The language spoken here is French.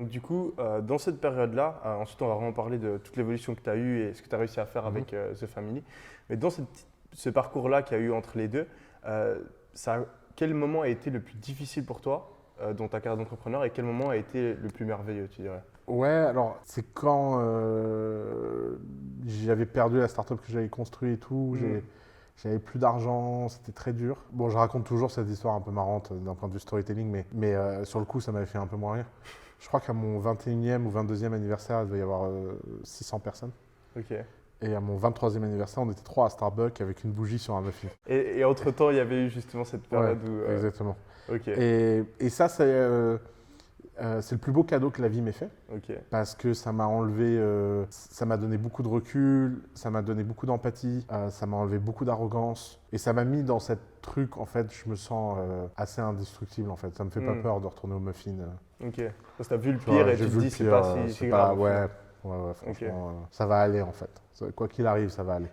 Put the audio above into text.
Donc, du coup, dans cette période-là, ensuite on va vraiment parler de toute l'évolution que tu as eue et ce que tu as réussi à faire avec The Family. Mais dans ce parcours-là qu'il y a eu entre les deux, quel moment a été le plus difficile pour toi dans ta carrière d'entrepreneur et quel moment a été le plus merveilleux, tu dirais? Ouais, alors c'est quand j'avais perdu la startup que j'avais construite et tout, Hmm. j'avais plus d'argent, c'était très dur. Bon, je raconte toujours cette histoire un peu marrante d'un point de vue storytelling, mais sur le coup, ça m'avait fait un peu moins rire. Je crois qu'à mon 21e ou 22e anniversaire, il devait y avoir 600 personnes. Ok. Et à mon 23e anniversaire, on était trois à Starbucks avec une bougie sur un muffin. Et entre-temps, il y avait eu justement cette Ouais, période où… exactement. Ok, Et ça, c'est le plus beau cadeau que la vie m'ait fait. ok. Parce que ça m'a enlevé, ça m'a donné beaucoup de recul, ça m'a donné beaucoup d'empathie, ça m'a enlevé beaucoup d'arrogance. Et ça m'a mis dans cette truc, en fait, je me sens assez indestructible, en fait. Ça me fait pas Hmm. peur de retourner au muffin. Ok. Parce que tu as vu le Tu vois, pire et j'ai tu te vu le dis c'est pire, pas si c'est grave pas, au final. ouais, Ok. franchement, ça va aller, en fait. Quoi qu'il arrive, ça va aller.